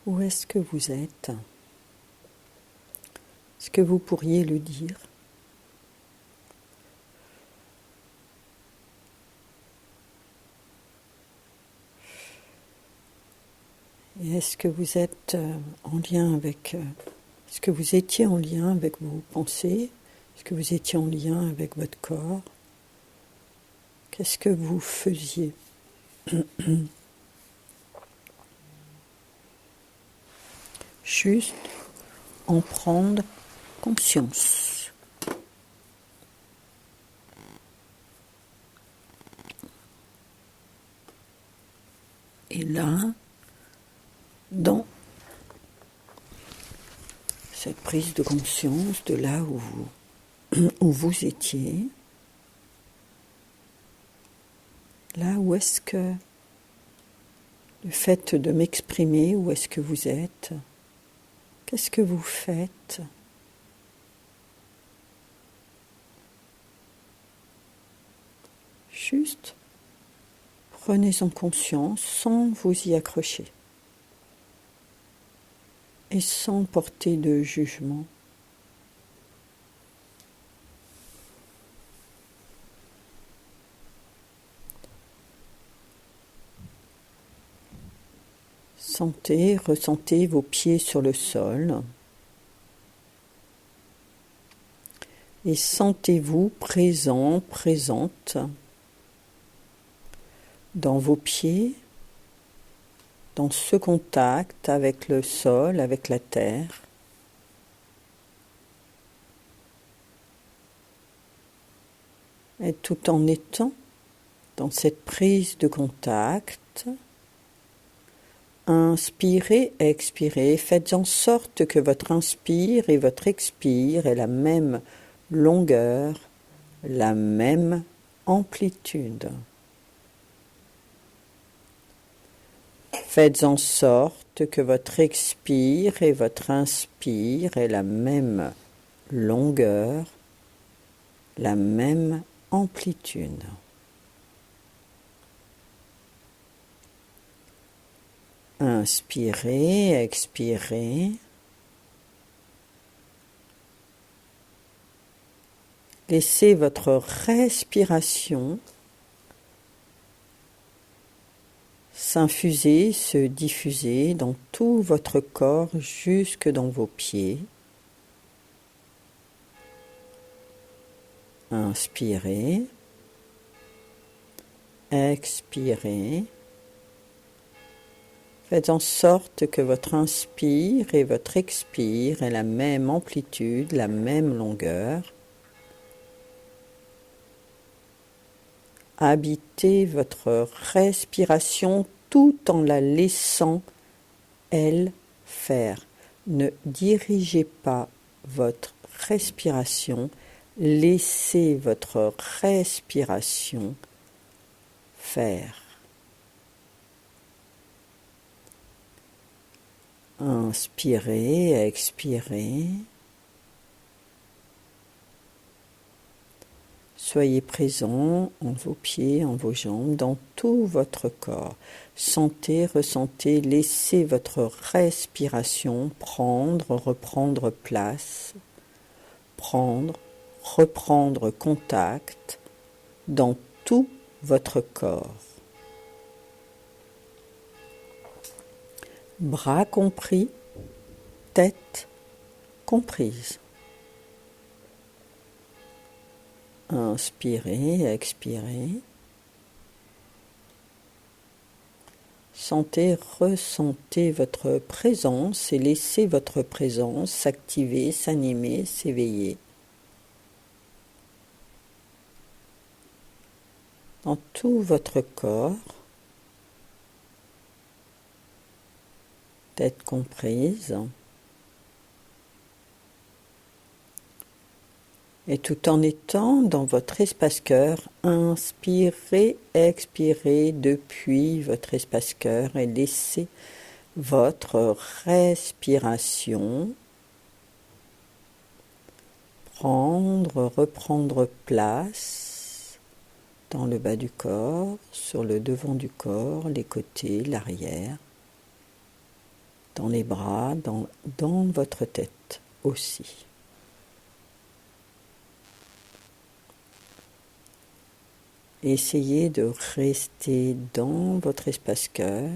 Où est-ce que vous êtes? Est-ce que vous pourriez le dire? Et est-ce que vous êtes en lien avec... est-ce que vous étiez en lien avec vos pensées? Est-ce que vous étiez en lien avec votre corps? Qu'est-ce que vous faisiez? Juste en prendre conscience. Et là, dans cette prise de conscience de là où vous étiez, là où est-ce que le fait de m'exprimer, où est-ce que vous êtes, qu'est-ce que vous faites? Juste prenez-en conscience sans vous y accrocher et sans porter de jugement. Ressentez vos pieds sur le sol et sentez-vous présent, présente dans vos pieds, dans ce contact avec le sol, avec la terre. Et tout en étant dans cette prise de contact, inspirez, expirez, faites en sorte que votre inspire et votre expire aient la même longueur, la même amplitude. Faites en sorte que votre expire et votre inspire aient la même longueur, la même amplitude. Inspirez, expirez. Laissez votre respiration s'infuser, se diffuser dans tout votre corps jusque dans vos pieds. Inspirez, expirez. Faites en sorte que votre inspire et votre expire aient la même amplitude, la même longueur. Habitez votre respiration tout en la laissant, elle, faire. Ne dirigez pas votre respiration, laissez votre respiration faire. Inspirez, expirez. Soyez présent en vos pieds, en vos jambes, dans tout votre corps. Sentez, ressentez, laissez votre respiration prendre, reprendre place, prendre, reprendre contact dans tout votre corps. Bras compris, tête comprise. Inspirez, expirez. Sentez, ressentez votre présence et laissez votre présence s'activer, s'animer, s'éveiller. Dans tout votre corps, tête comprise. Et tout en étant dans votre espace-cœur, inspirez, expirez depuis votre espace-cœur et laissez votre respiration reprendre place dans le bas du corps, sur le devant du corps, les côtés, l'arrière. dans les bras, dans votre tête aussi. Essayez de rester dans votre espace-cœur,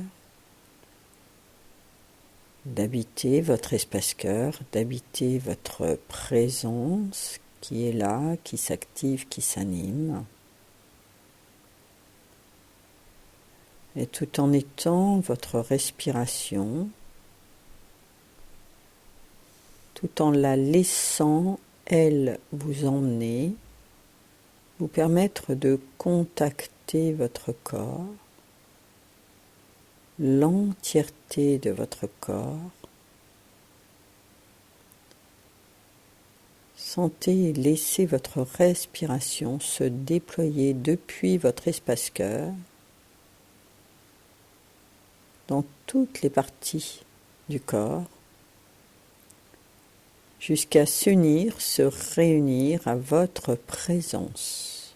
d'habiter votre espace-cœur, d'habiter votre présence qui est là, qui s'active, qui s'anime. Et tout en étant votre respiration, tout en la laissant, elle, vous emmener, vous permettre de contacter votre corps, l'entièreté de votre corps. Sentez et laissez votre respiration se déployer depuis votre espace-cœur dans toutes les parties du corps, jusqu'à s'unir, se réunir à votre présence.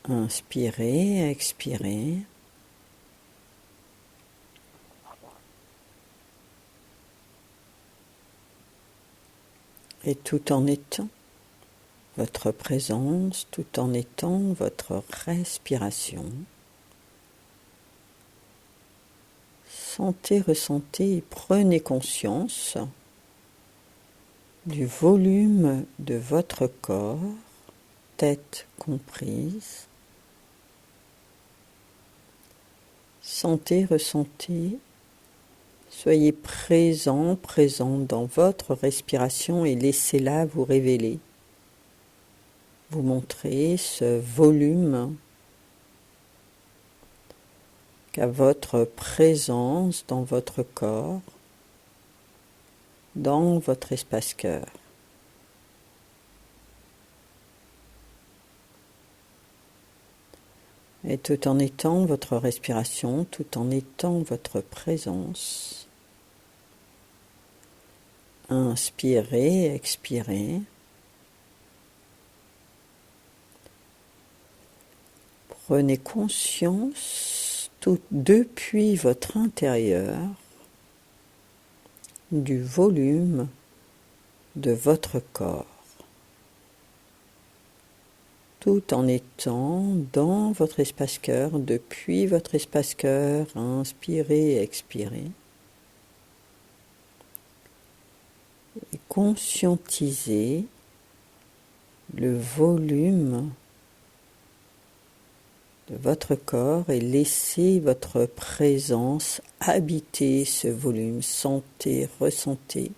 Inspirez, expirez. Et tout en étant votre présence, tout en étant votre respiration, sentez, ressentez et prenez conscience du volume de votre corps, tête comprise. Sentez, ressentez, soyez présent, présent dans votre respiration et laissez-la vous révéler, vous montrer ce volume qu'a votre présence dans votre corps, dans votre espace-cœur. Et tout en étant votre respiration, tout en étant votre présence, inspirez, expirez. Prenez conscience depuis votre intérieur du volume de votre corps, tout en étant dans votre espace-cœur, depuis votre espace-cœur, inspirez, expirez. Et conscientisez le volume de votre corps et laissez votre présence habiter ce volume. Sentez, ressentez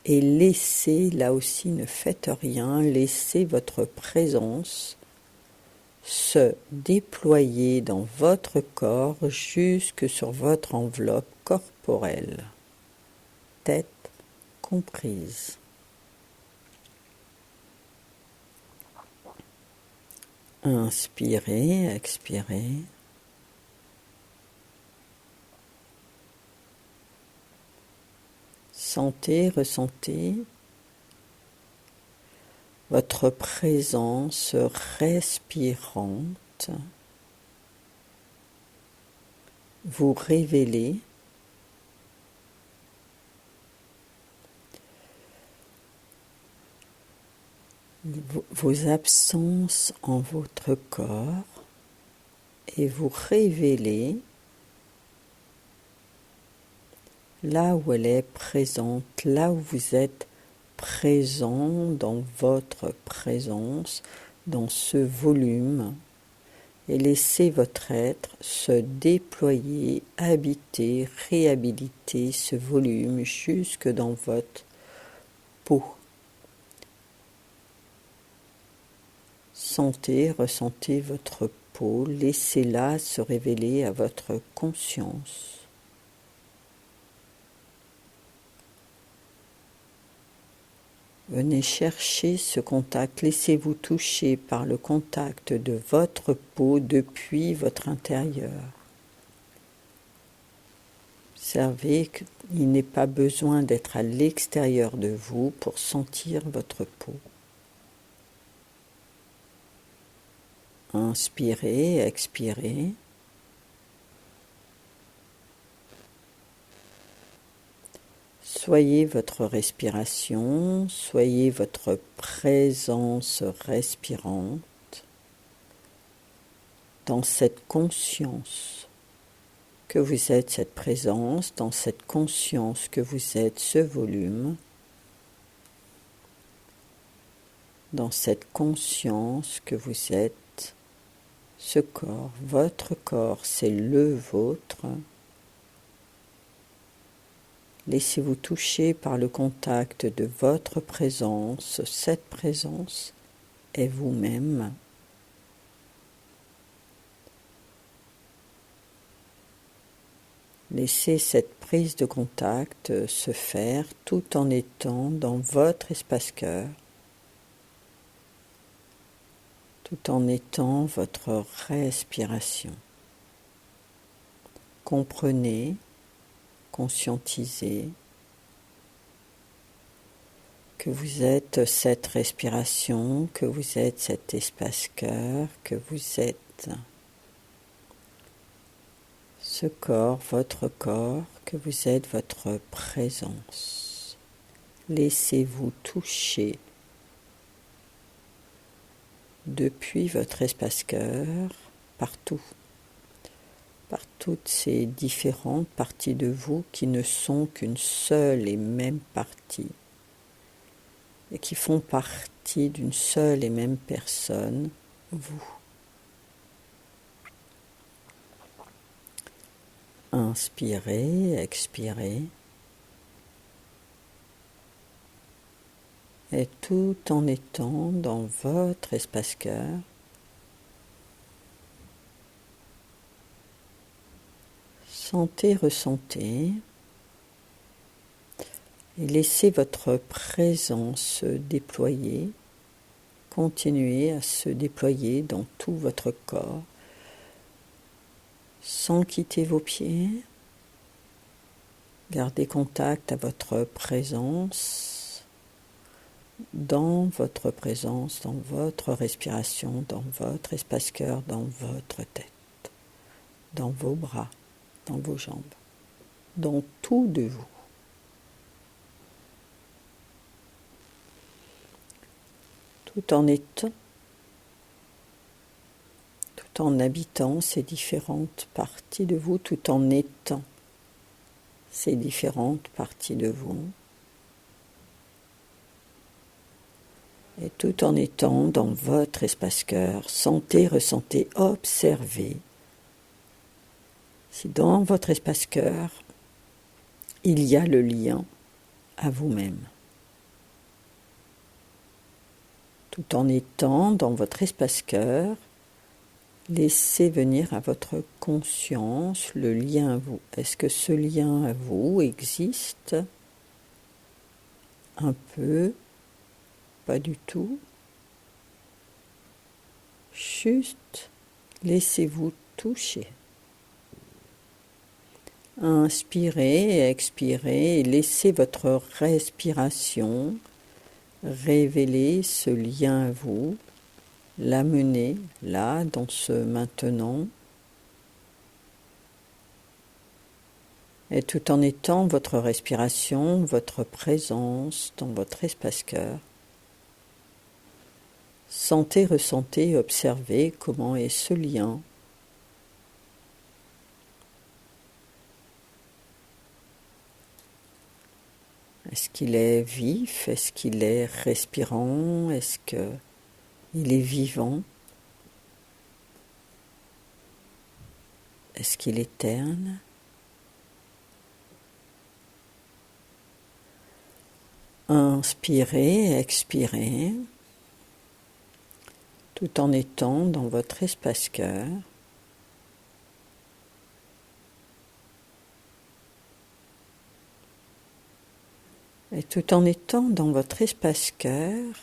et laissez, là aussi ne faites rien, laissez votre présence se déployer dans votre corps jusque sur votre enveloppe corporelle, tête comprise. Inspirez, expirez. Sentez, ressentez votre présence respirante vous révéler vos absences en votre corps et vous révéler là où elle est présente, là où vous êtes présent dans votre présence, dans ce volume, et laissez votre être se déployer, habiter, réhabiliter ce volume jusque dans votre peau. Sentez, ressentez votre peau, laissez-la se révéler à votre conscience. Venez chercher ce contact, laissez-vous toucher par le contact de votre peau depuis votre intérieur. Observez qu'il n'est pas besoin d'être à l'extérieur de vous pour sentir votre peau. Inspirez, expirez. Soyez votre respiration, soyez votre présence respirante dans cette conscience que vous êtes cette présence, dans cette conscience que vous êtes ce volume, dans cette conscience que vous êtes ce corps. Votre corps, c'est le vôtre. Laissez-vous toucher par le contact de votre présence. Cette présence est vous-même. Laissez cette prise de contact se faire tout en étant dans votre espace-cœur, tout en étant votre respiration. Comprenez, conscientisez que vous êtes cette respiration, que vous êtes cet espace-cœur, que vous êtes ce corps, votre corps, que vous êtes votre présence. Laissez-vous toucher depuis votre espace-cœur, partout, par toutes ces différentes parties de vous qui ne sont qu'une seule et même partie, et qui font partie d'une seule et même personne, vous. Inspirez, expirez, et tout en étant dans votre espace-cœur, sentez, ressentez, et laissez votre présence se déployer, continuer à se déployer dans tout votre corps, sans quitter vos pieds. Gardez contact à votre présence, dans votre présence, dans votre respiration, dans votre espace-cœur, dans votre tête, dans vos bras, dans vos jambes, dans tout de vous. Tout en étant, tout en habitant ces différentes parties de vous, tout en étant ces différentes parties de vous, et tout en étant dans votre espace-cœur, sentez, ressentez, observez si dans votre espace-cœur, il y a le lien à vous-même. Tout en étant dans votre espace-cœur, laissez venir à votre conscience le lien à vous. Est-ce que ce lien à vous existe? Un peu? Pas du tout? Juste laissez-vous toucher. Inspirez et expirez et laissez votre respiration révéler ce lien à vous, l'amener là, dans ce maintenant, et tout en étant votre respiration, votre présence dans votre espace-cœur. Sentez, ressentez, observez comment est ce lien. Est-ce qu'il est vif? Est-ce qu'il est respirant? Est-ce qu'il est vivant? Est-ce qu'il est terne? Inspirez, expirez, tout en étant dans votre espace-cœur. Et tout en étant dans votre espace-cœur,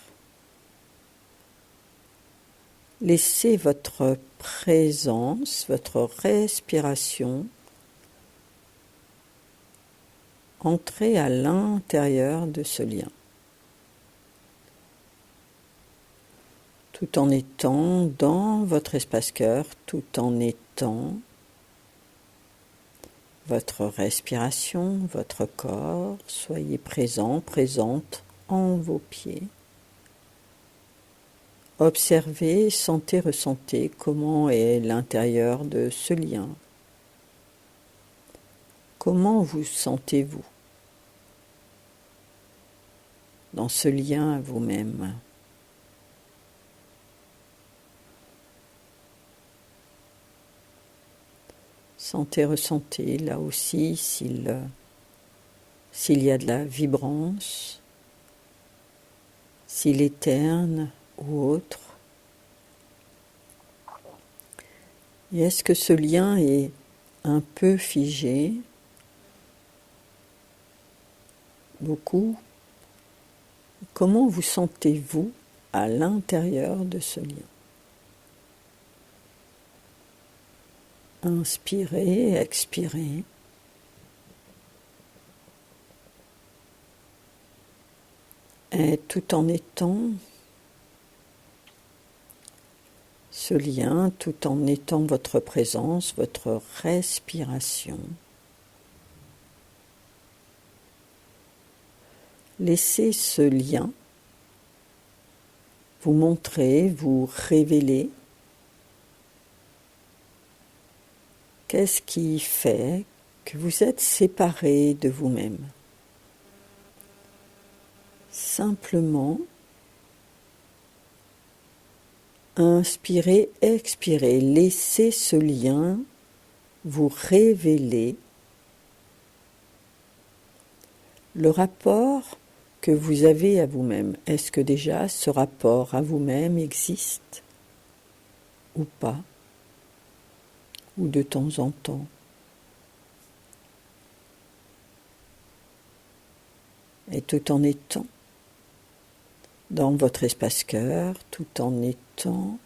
laissez votre présence, votre respiration entrer à l'intérieur de ce lien. Tout en étant dans votre espace-cœur, tout en étant votre respiration, votre corps. Soyez présent, présente en vos pieds. Observez, sentez, ressentez comment est l'intérieur de ce lien. Comment vous sentez-vous dans ce lien à vous-même? Sentez, ressentez là aussi s'il y a de la vibrance, s'il est terne ou autre. Et est-ce que ce lien est un peu figé? Beaucoup? Comment vous sentez-vous à l'intérieur de ce lien? Inspirez, expirez. Et tout en étant ce lien, tout en étant votre présence, votre respiration. Laissez ce lien vous montrer, vous révéler qu'est-ce qui fait que vous êtes séparé de vous-même. Simplement, inspirez, expirez, laissez ce lien vous révéler le rapport que vous avez à vous-même. Est-ce que déjà ce rapport à vous-même existe ou pas, ou de temps en temps? Et tout en étant dans votre espace-cœur, tout en étant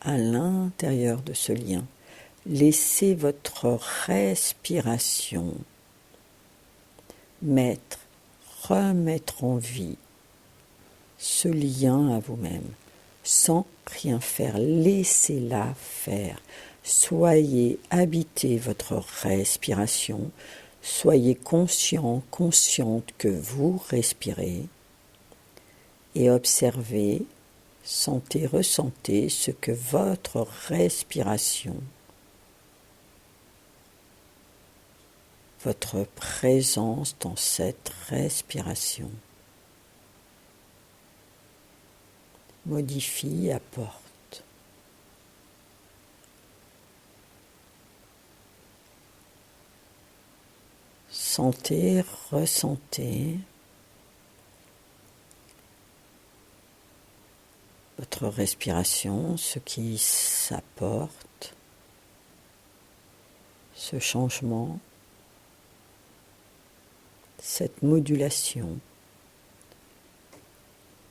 à l'intérieur de ce lien, laissez votre respiration remettre en vie ce lien à vous-même, sans rien faire. Laissez-la faire. Soyez habité votre respiration. Soyez conscient, consciente que vous respirez. Et observez, sentez, ressentez ce que votre respiration, votre présence dans cette respiration modifie, apporte. Sentez, ressentez votre respiration, ce qui s'apporte, ce changement, cette modulation.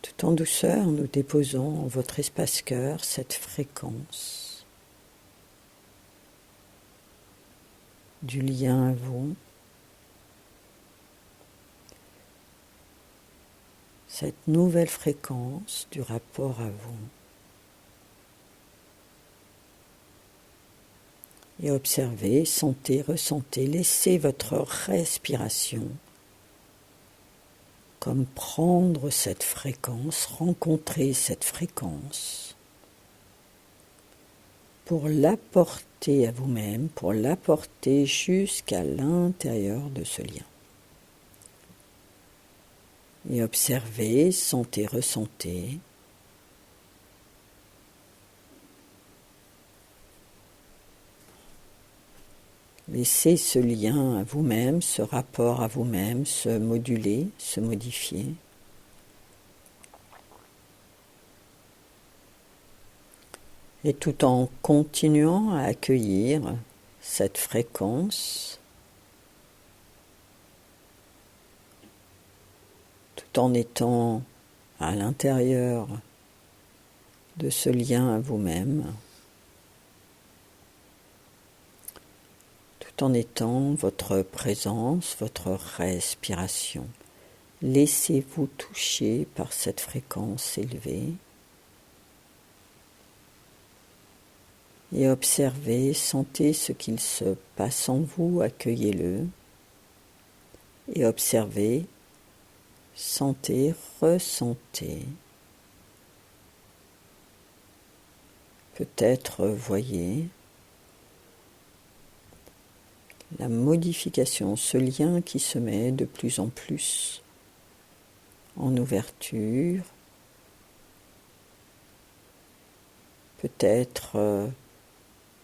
Tout en douceur, nous déposons en votre espace-cœur cette fréquence du lien à vous, cette nouvelle fréquence du rapport à vous. Et observez, sentez, ressentez, laissez votre respiration comme prendre cette fréquence, rencontrer cette fréquence pour l'apporter à vous-même, pour l'apporter jusqu'à l'intérieur de ce lien. Et observez, sentez, ressentez. Laissez ce lien à vous-même, ce rapport à vous-même se moduler, se modifier. Et tout en continuant à accueillir cette fréquence, tout en étant à l'intérieur de ce lien à vous-même, tout en étant votre présence, votre respiration. Laissez-vous toucher par cette fréquence élevée. Et observez, sentez ce qu'il se passe en vous, accueillez-le. Et observez, sentez, ressentez. Peut-être voyez la modification, ce lien qui se met de plus en plus en ouverture. Peut-être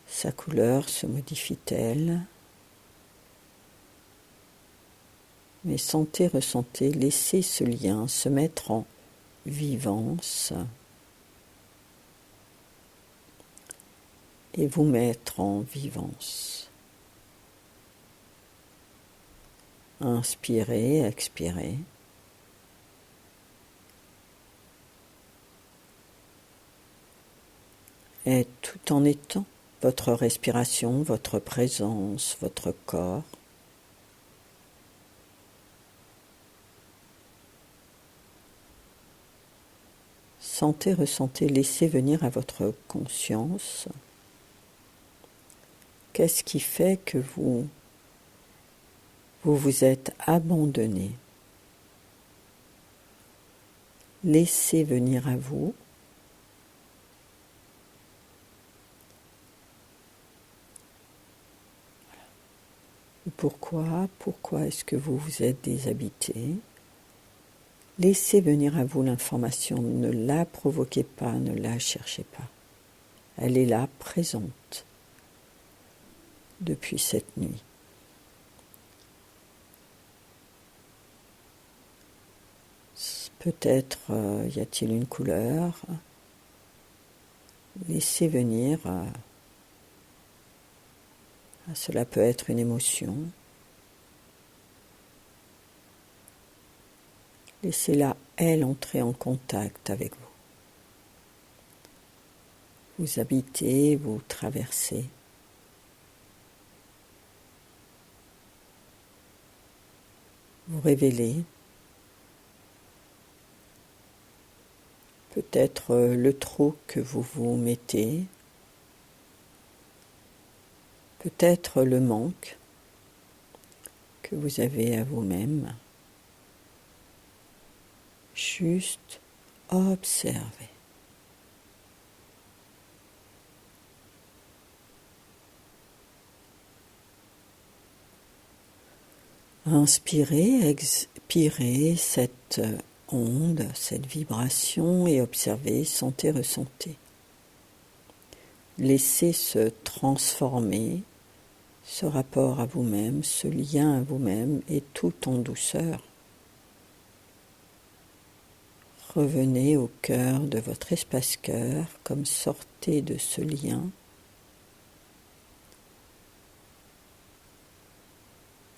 sa couleur se modifie-t-elle. Mais sentez, ressentez, laissez ce lien se mettre en vivance et vous mettre en vivance. Inspirez, expirez. Et tout en étant votre respiration, votre présence, votre corps. Sentez, ressentez, laissez venir à votre conscience. Qu'est-ce qui fait que vous vous êtes abandonné? Laissez venir à vous. Pourquoi est-ce que vous vous êtes déshabité? Laissez venir à vous l'information, ne la provoquez pas, ne la cherchez pas. Elle est là, présente, depuis cette nuit. Peut-être y a-t-il une couleur. Laissez venir, cela peut être une émotion. Laissez-la, elle, entrer en contact avec vous. Vous habitez, vous traversez. Vous révélez. Peut-être le trop que vous vous mettez. Peut-être le manque que vous avez à vous-même. Juste observez. Inspirez, expirez cette onde, cette vibration et observez, sentez, ressentez. Laissez se transformer ce rapport à vous-même, ce lien à vous-même et tout en douceur. Revenez au cœur de votre espace-cœur, comme sortez de ce lien.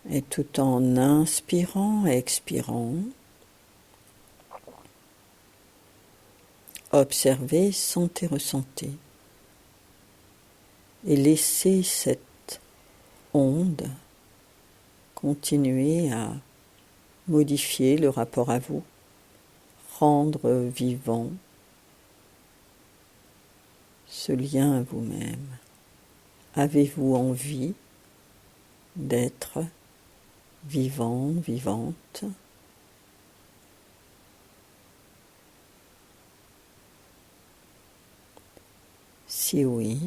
Et tout en inspirant et expirant, observez, sentez, ressentez. Et laissez cette onde continuer à modifier le rapport à vous, rendre vivant ce lien à vous-même. Avez-vous envie d'être vivant, vivante? Si oui,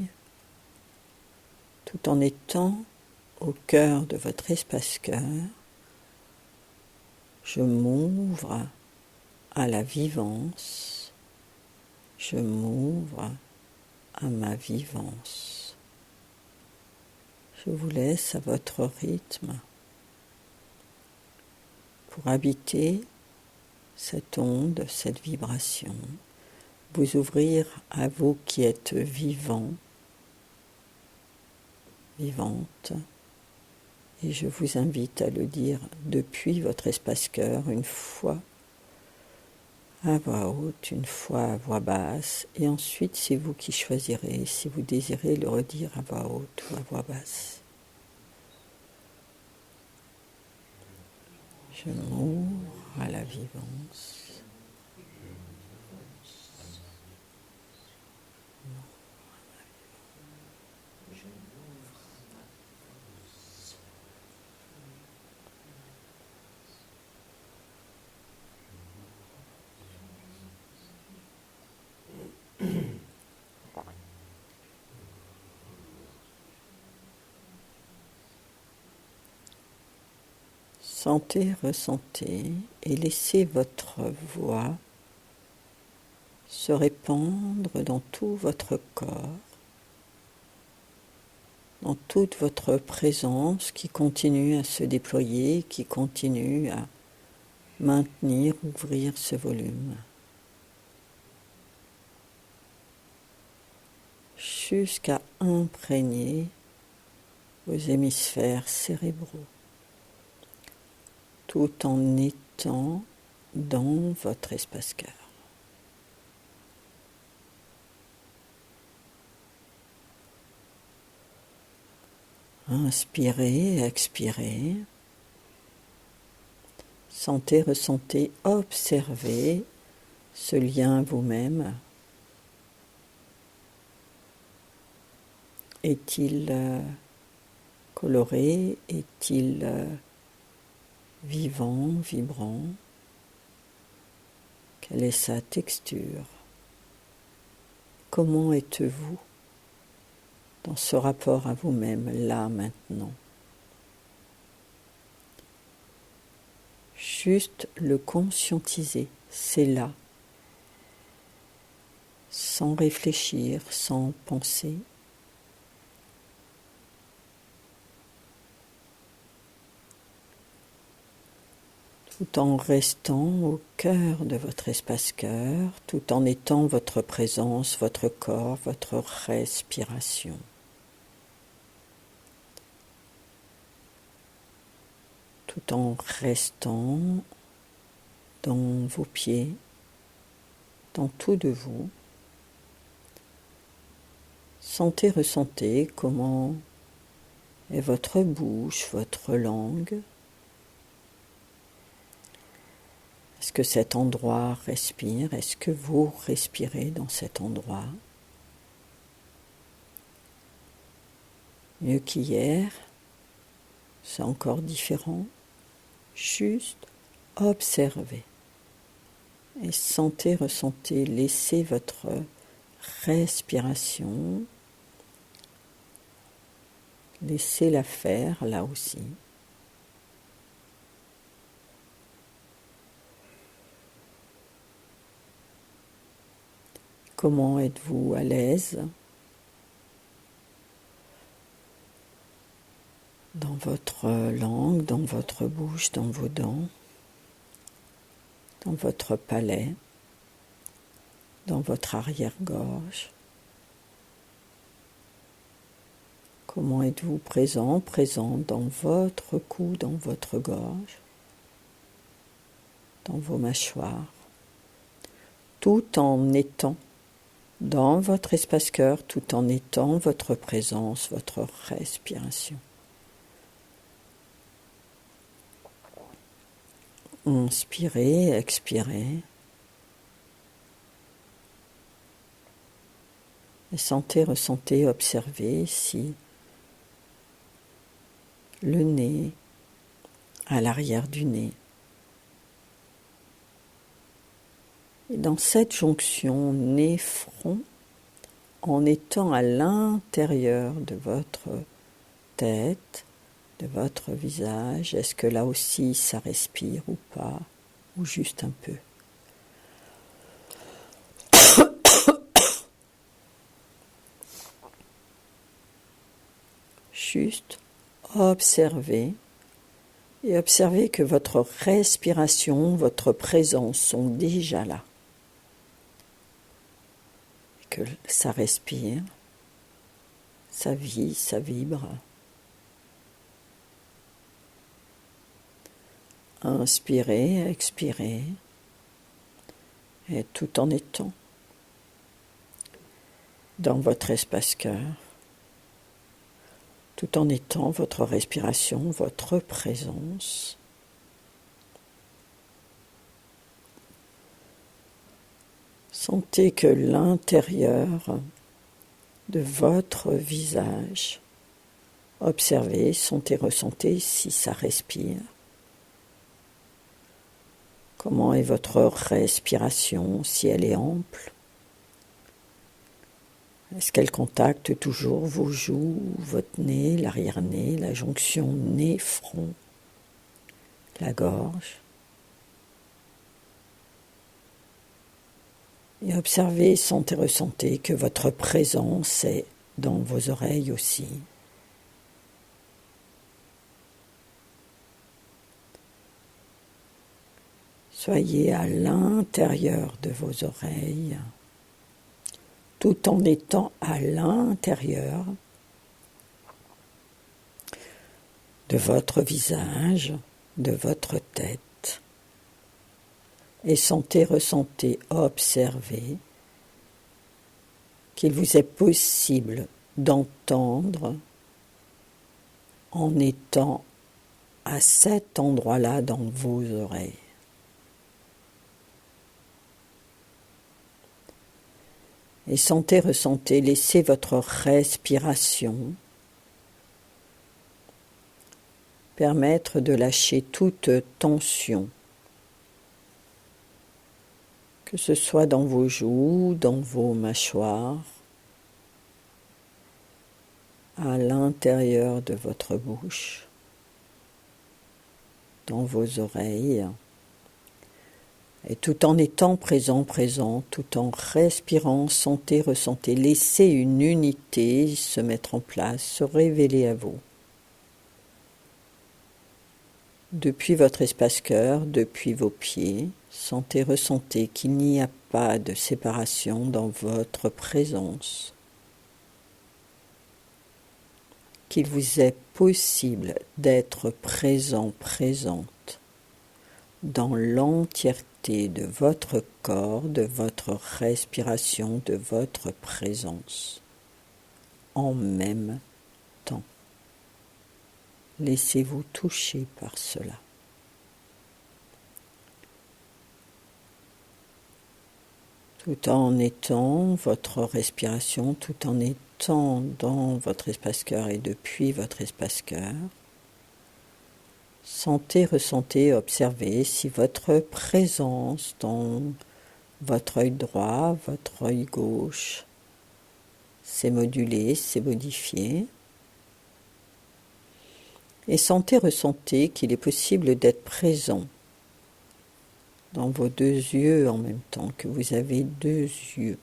tout en étant au cœur de votre espace-cœur, je m'ouvre à la vivance, je m'ouvre à ma vivance. Je vous laisse à votre rythme pour habiter cette onde, cette vibration, vous ouvrir à vous qui êtes vivant, vivante, et je vous invite à le dire depuis votre espace-cœur une fois à voix haute, une fois à voix basse, et ensuite c'est vous qui choisirez si vous désirez le redire à voix haute ou à voix basse. Je m'ouvre à la vivance. Sentez, ressentez et laissez votre voix se répandre dans tout votre corps, dans toute votre présence qui continue à se déployer, qui continue à maintenir, ouvrir ce volume, jusqu'à imprégner vos hémisphères cérébraux, tout en étant dans votre espace-cœur. Inspirez, expirez. Sentez, ressentez, observez ce lien à vous-même. Est-il coloré? Est-il vivant, vibrant? Quelle est sa texture? Comment êtes-vous dans ce rapport à vous-même, là, maintenant? Juste le conscientiser, c'est là, sans réfléchir, sans penser. Tout en restant au cœur de votre espace-cœur, tout en étant votre présence, votre corps, votre respiration. Tout en restant dans vos pieds, dans tout de vous. Sentez, ressentez comment est votre bouche, votre langue. Est-ce que cet endroit respire? Est-ce que vous respirez dans cet endroit? Mieux qu'hier, c'est encore différent. Juste observez et sentez, ressentez, laissez votre respiration, laissez-la faire là aussi. Comment êtes-vous à l'aise dans votre langue, dans votre bouche, dans vos dents, dans votre palais, dans votre arrière-gorge? Comment êtes-vous présent dans votre cou, dans votre gorge, dans vos mâchoires, tout en étant dans votre espace-cœur, tout en étant votre présence, votre respiration. Inspirez, expirez. Et sentez, ressentez, observez si le nez, à l'arrière du nez, et dans cette jonction nez-front, en étant à l'intérieur de votre tête, de votre visage, est-ce que là aussi ça respire ou pas, ou juste un peu? Juste observez et observez que votre respiration, votre présence sont déjà là. Que ça respire, ça vit, ça vibre. Inspirez, expirez, et tout en étant dans votre espace-cœur, tout en étant votre respiration, votre présence. Sentez que l'intérieur de votre visage, observez, sentez, ressentez si ça respire. Comment est votre respiration, si elle est ample? Est-ce qu'elle contacte toujours vos joues, votre nez, l'arrière-nez, la jonction nez-front? la gorge. Et observez, sentez, ressentez que votre présence est dans vos oreilles aussi. Soyez à l'intérieur de vos oreilles, tout en étant à l'intérieur de votre visage, de votre tête. Et sentez, ressentez, observez qu'il vous est possible d'entendre en étant à cet endroit-là dans vos oreilles. Et sentez, ressentez, laissez votre respiration permettre de lâcher toute tension, que ce soit dans vos joues, dans vos mâchoires, à l'intérieur de votre bouche, dans vos oreilles, et tout en étant présent, tout en respirant, sentez, ressentez, laissez une unité se mettre en place, se révéler à vous. Depuis votre espace-cœur, depuis vos pieds, sentez, ressentez qu'il n'y a pas de séparation dans votre présence, qu'il vous est possible d'être présent, présente dans l'entièreté de votre corps, de votre respiration, de votre présence, en même temps. Laissez-vous toucher par cela. Tout en étant votre respiration, tout en étant dans votre espace-cœur et depuis votre espace-cœur, sentez, ressentez, observez si votre présence dans votre œil droit, votre œil gauche s'est modulée, s'est modifiée. Et sentez, ressentez qu'il est possible d'être présent dans vos deux yeux en même temps, que vous avez deux yeux.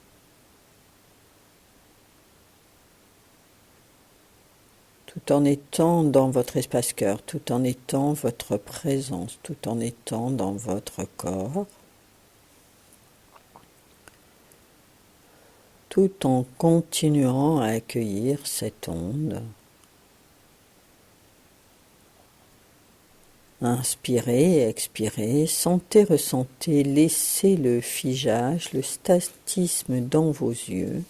Tout en étant dans votre espace-cœur, tout en étant votre présence, tout en étant dans votre corps, tout en continuant à accueillir cette onde. Inspirez, expirez, sentez, ressentez, laissez le figeage, le statisme dans vos yeux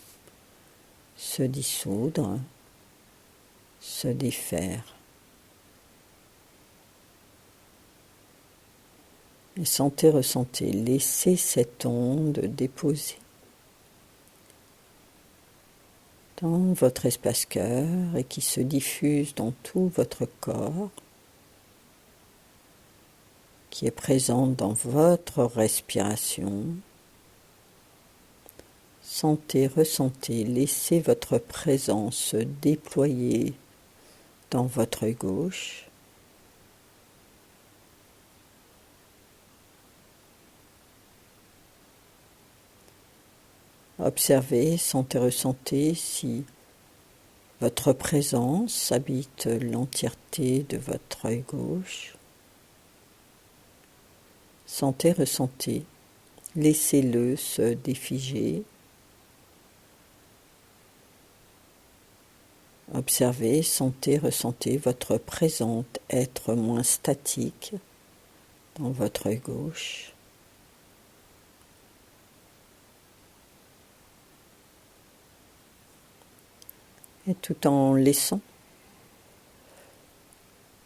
se dissoudre, se défaire. Et sentez, ressentez, laissez cette onde déposer dans votre espace-cœur et qui se diffuse dans tout votre corps, qui est présente dans votre respiration. Sentez, ressentez, laissez votre présence se déployer dans votre œil gauche. Observez, sentez, ressentez si votre présence habite l'entièreté de votre œil gauche. Sentez, ressentez, laissez-le se défiger. Observez, sentez, ressentez votre présence être moins statique dans votre œil gauche. Et tout en laissant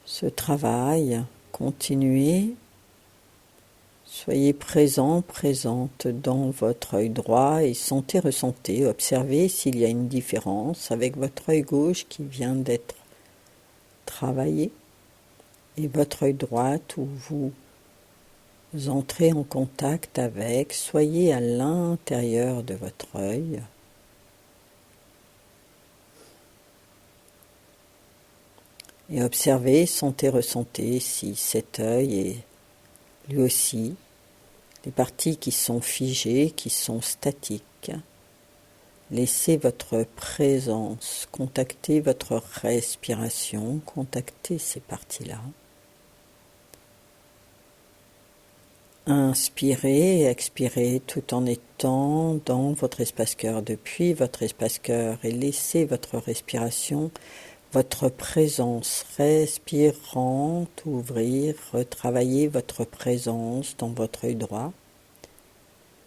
ce travail continuer, soyez présent, présente dans votre œil droit et sentez, ressentez, observez s'il y a une différence avec votre œil gauche qui vient d'être travaillé et votre œil droit où vous entrez en contact avec, soyez à l'intérieur de votre œil. Et observez, sentez, ressentez si cet œil est lui aussi les parties qui sont figées, qui sont statiques. Laissez votre présence contacter votre respiration, contacter ces parties-là. Inspirez et expirez tout en étant dans votre espace-cœur, depuis votre espace-cœur, et laissez votre respiration, votre présence respirante ouvrir, retravailler votre présence dans votre œil droit,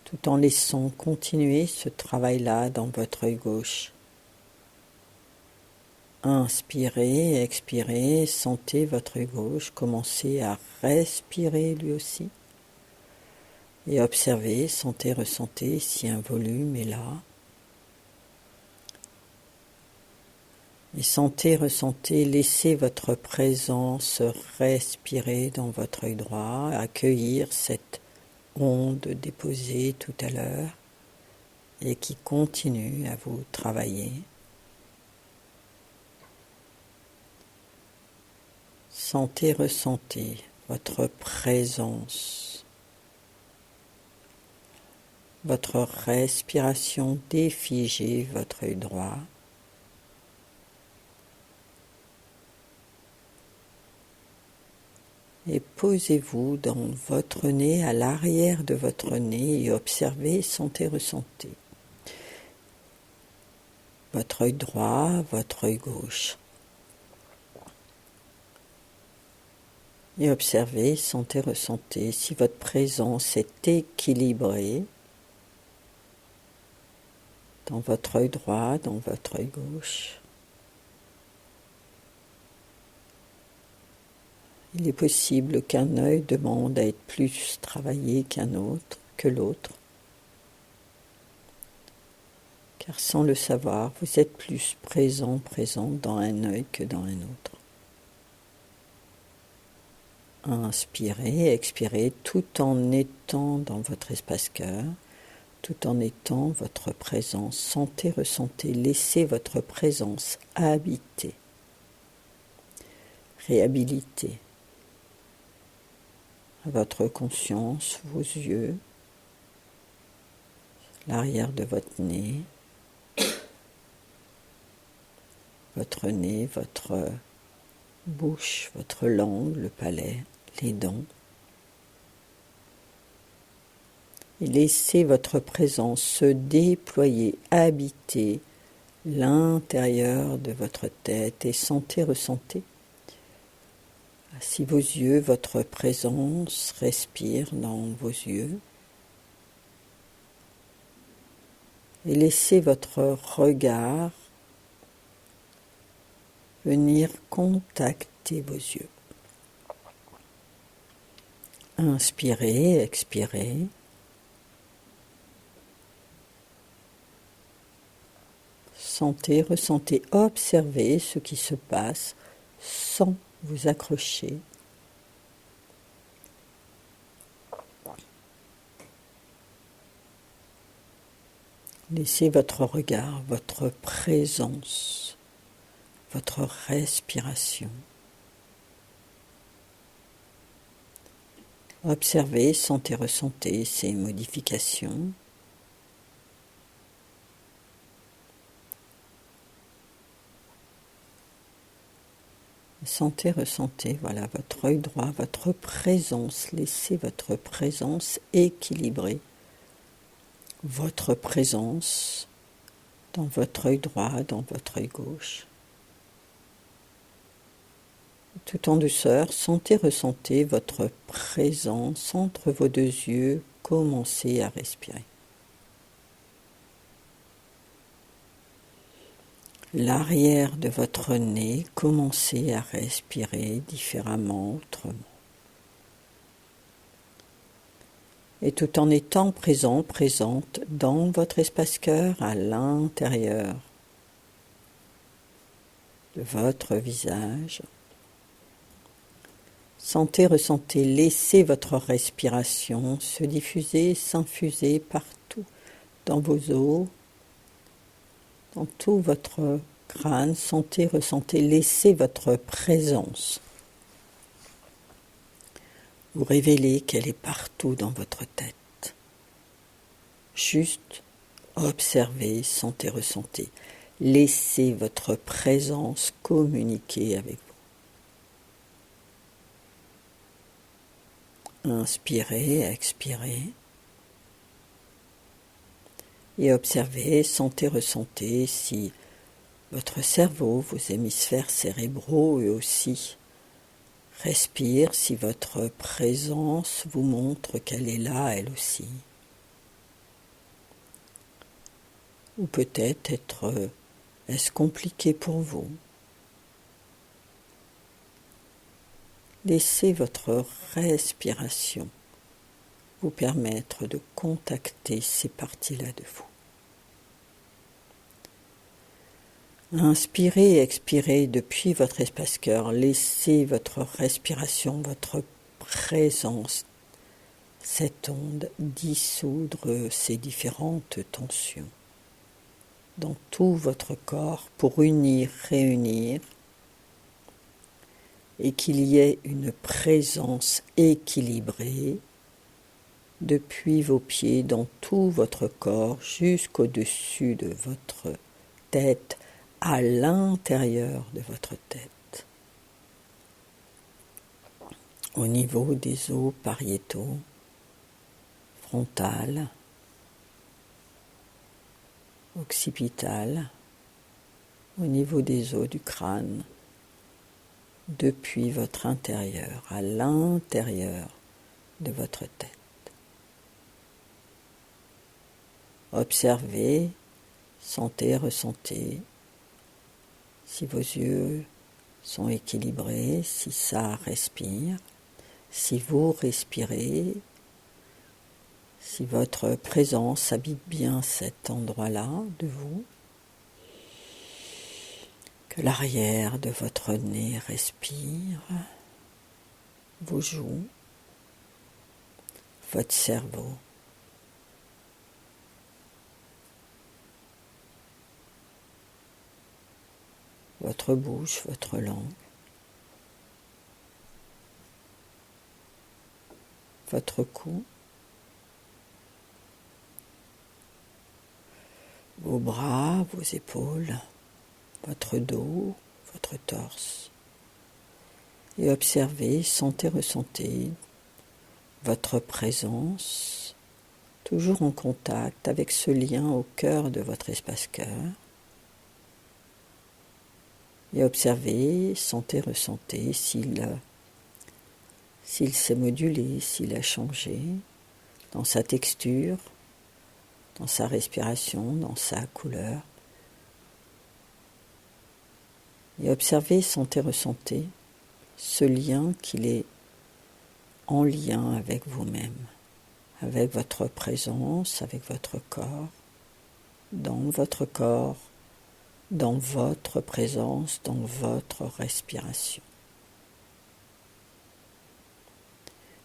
tout en laissant continuer ce travail-là dans votre œil gauche. Inspirez, expirez, sentez votre œil gauche, commencez à respirer lui aussi. Et observez, sentez, ressentez si un volume est là. Et sentez, ressentez, laissez votre présence respirer dans votre œil droit, accueillir cette onde déposée tout à l'heure et qui continue à vous travailler. Sentez, ressentez votre présence, votre respiration défigée votre œil droit. Et posez-vous dans votre nez, à l'arrière de votre nez, et observez, sentez, ressentez votre œil droit, votre œil gauche. Et observez, sentez, ressentez si votre présence est équilibrée dans votre œil droit, dans votre œil gauche. Il est possible qu'un œil demande à être plus travaillé que l'autre. Car sans le savoir, vous êtes plus présent dans un œil que dans un autre. Inspirez, expirez, tout en étant dans votre espace-cœur, tout en étant votre présence. Sentez, ressentez, laissez votre présence habiter, réhabiliter votre conscience, vos yeux, l'arrière de votre nez, votre bouche, votre langue, le palais, les dents. Et laissez votre présence se déployer, habiter l'intérieur de votre tête et sentez, ressentez. Si vos yeux, votre présence respire dans vos yeux. Et laissez votre regard venir contacter vos yeux. Inspirez, expirez. Sentez, ressentez, observez ce qui se passe sans vous accrocher. Laissez votre regard, votre présence, votre respiration. Observez, sentez, ressentez ces modifications. Sentez, ressentez, voilà, votre œil droit, votre présence. Laissez votre présence équilibrer votre présence dans votre œil droit, dans votre œil gauche. Tout en douceur, sentez, ressentez votre présence entre vos deux yeux. Commencez à respirer. L'arrière de votre nez, commencez à respirer différemment, autrement. Et tout en étant présente dans votre espace-cœur, à l'intérieur de votre visage. Sentez, ressentez, laissez votre respiration se diffuser, s'infuser partout dans vos os, dans tout votre crâne, sentez, ressentez, laissez votre présence vous révéler qu'elle est partout dans votre tête. Juste observez, sentez, ressentez. Laissez votre présence communiquer avec vous. Inspirez, expirez. Et observez, sentez, ressentez si votre cerveau, vos hémisphères cérébraux eux aussi respirent, si votre présence vous montre qu'elle est là, elle aussi. Ou peut-être est-ce compliqué pour vous? Laissez votre respiration vous permettre de contacter ces parties-là de vous. Inspirez et expirez depuis votre espace-cœur. Laissez votre respiration, votre présence, cette onde dissoudre ces différentes tensions dans tout votre corps pour unir, réunir, et qu'il y ait une présence équilibrée depuis vos pieds dans tout votre corps jusqu'au-dessus de votre tête, à l'intérieur de votre tête, au niveau des os pariétaux, frontales, occipitales, au niveau des os du crâne, depuis votre intérieur, à l'intérieur de votre tête. Observez, sentez, ressentez si vos yeux sont équilibrés, si ça respire, si vous respirez, si votre présence habite bien cet endroit-là de vous, que l'arrière de votre nez respire, vos joues, votre cerveau. Votre bouche, votre langue, votre cou, vos bras, vos épaules, votre dos, votre torse. Et observez, sentez, ressentez votre présence, toujours en contact avec ce lien au cœur de votre espace-cœur. Et observez, sentez, ressentez s'il s'est modulé, s'il a changé dans sa texture, dans sa respiration, dans sa couleur. Et observez, sentez, ressentez ce lien qu'il est en lien avec vous-même, avec votre présence, avec votre corps, dans votre corps, dans votre présence, dans votre respiration.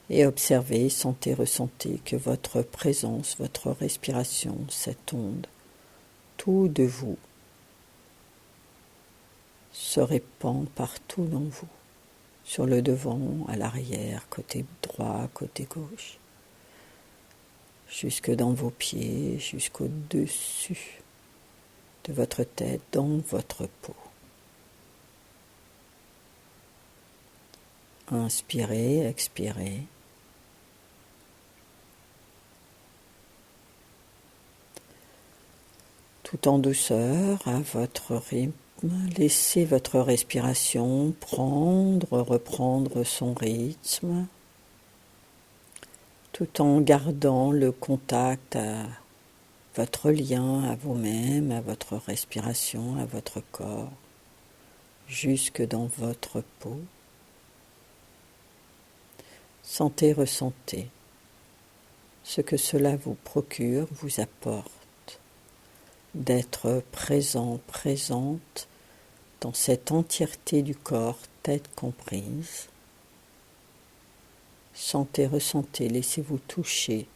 Et observez, sentez, ressentez que votre présence, votre respiration, cette onde, tout de vous, se répand partout dans vous, sur le devant, à l'arrière, côté droit, côté gauche, jusque dans vos pieds, jusqu'au-dessus de votre tête, dans votre peau. Inspirez, expirez. Tout en douceur, à votre rythme, laissez votre respiration reprendre son rythme, tout en gardant le contact à votre lien à vous-même, à votre respiration, à votre corps, jusque dans votre peau. Sentez, ressentez ce que cela vous procure, vous apporte, d'être présent, présente dans cette entièreté du corps, tête comprise. Sentez, ressentez, laissez-vous toucher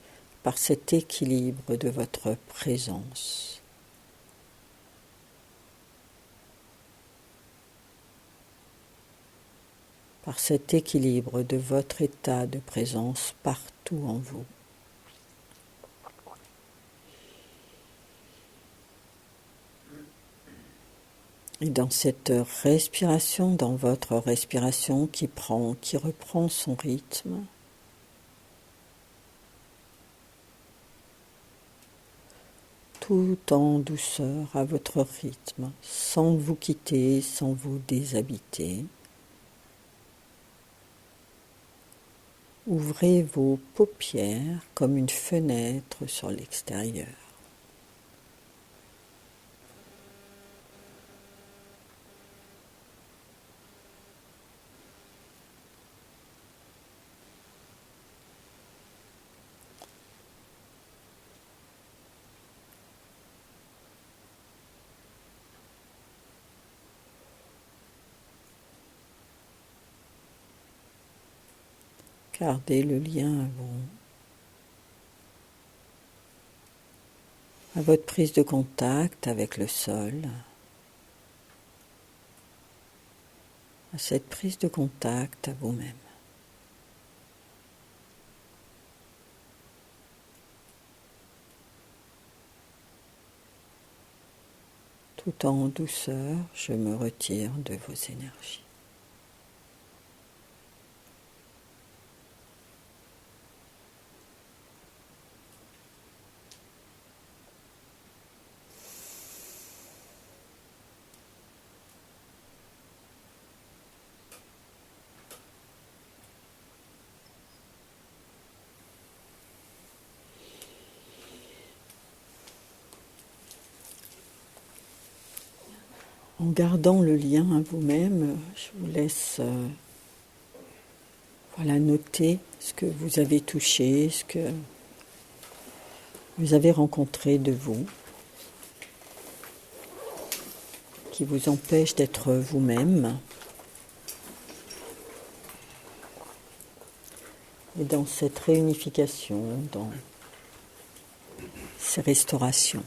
par cet équilibre de votre présence. par cet équilibre de votre état de présence partout en vous. Et dans cette respiration, dans votre respiration qui reprend son rythme, tout en douceur à votre rythme, sans vous quitter, sans vous déshabiter. Ouvrez vos paupières comme une fenêtre sur l'extérieur. Gardez le lien à votre prise de contact avec le sol, à cette prise de contact à vous-même. Tout en douceur, je me retire de vos énergies. En gardant le lien à vous-même, je vous laisse noter ce que vous avez touché, ce que vous avez rencontré de vous, qui vous empêche d'être vous-même. Et dans cette réunification, dans ces restaurations.